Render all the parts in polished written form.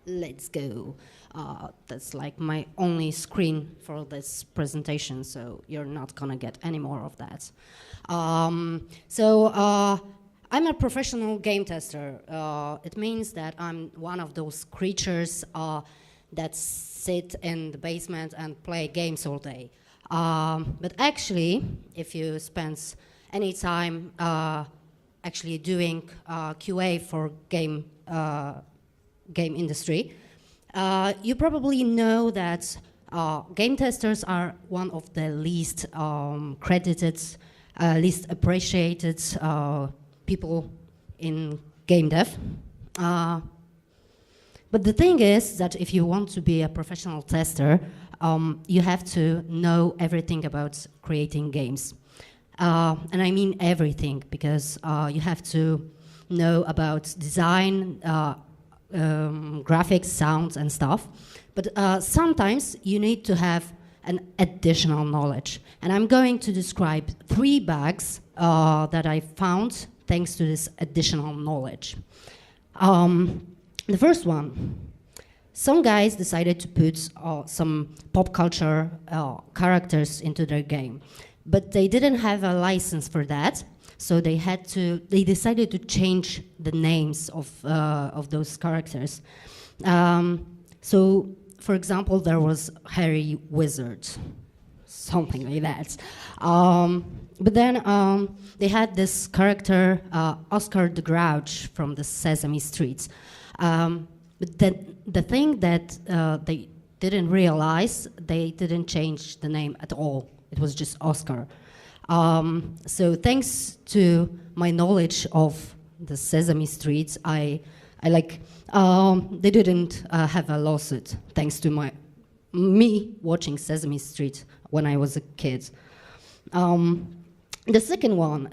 let's go. That's like my only screen for this presentation, so you're not gonna get any more of that. I'm a professional game tester. It means that I'm one of those creatures that sit in the basement and play games all day. But actually, if you spend any time actually doing QA for game industry, you probably know that game testers are one of the least credited, least appreciated people in game dev. But the thing is that if you want to be a professional tester, you have to know everything about creating games. And I mean everything, because you have to know about design, graphics, sounds, and stuff. But sometimes you need to have an additional knowledge. And I'm going to describe 3 bugs that I found thanks to this additional knowledge. The first one, some guys decided to put some pop culture characters into their game, but they didn't have a license for that, so they decided to change the names of those characters. So, for example, there was Harry Wizard, something like that. But then they had this character, Oscar the Grouch from the Sesame Street. But the thing that they didn't realize, they didn't change the name at all. It was just Oscar. So thanks to my knowledge of the Sesame Street, they didn't have a lawsuit thanks to me watching Sesame Street when I was a kid. The second one,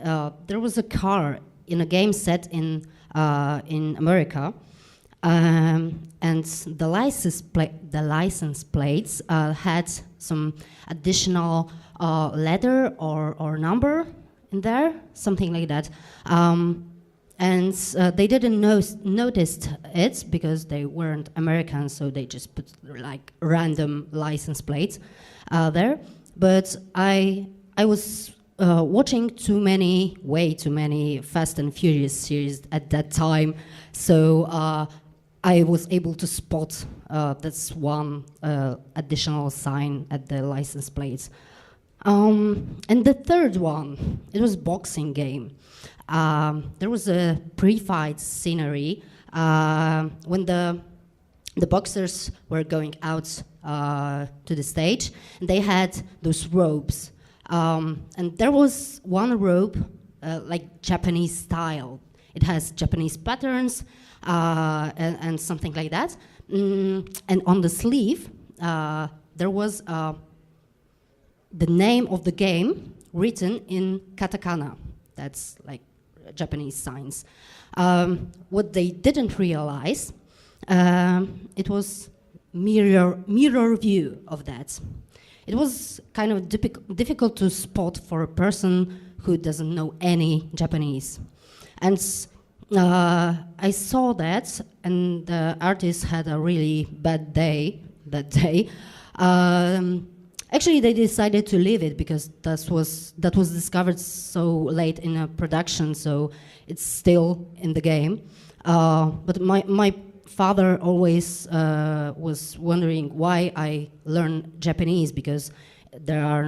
there was a car in a game set in America. And the license plates had some additional letter or number in there, something like that. And they didn't notice it because they weren't American, so they just put like random license plates there. But I was watching way too many Fast and Furious series at that time, so I was able to spot that's one additional sign at the license plates. And the third one, it was boxing game. There was a pre-fight scenery when the boxers were going out to the stage, and they had those ropes. And there was one rope, like Japanese style. It has Japanese patterns, and something like that. And on the sleeve, there was the name of the game written in katakana. That's like Japanese signs. What they didn't realize, it was mirror view of that. It was kind of difficult to spot for a person who doesn't know any Japanese. And I saw that, and the artist had a really bad day that day. Actually, they decided to leave it because that was discovered so late in a production, so it's still in the game. But my father always was wondering why I learned Japanese, because there are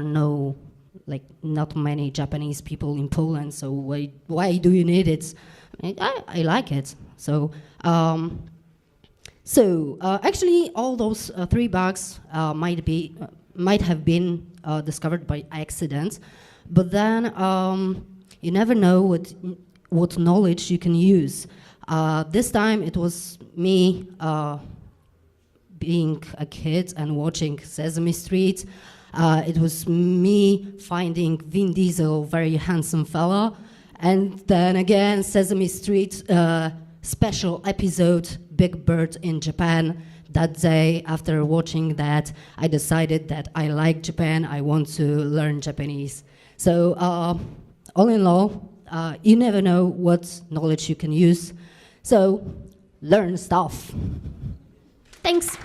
not many Japanese people in Poland, so why do you need it? I like it. So actually all those 3 bugs might have been discovered by accident, but then you never know what knowledge you can use. This time it was me being a kid and watching Sesame Street. It was me finding Vin Diesel, very handsome fella, and then again Sesame Street special episode, Big Bird in Japan. That day, after watching that, I decided that I like Japan, I want to learn Japanese. So all in all, you never know what knowledge you can use. So learn stuff. Thanks.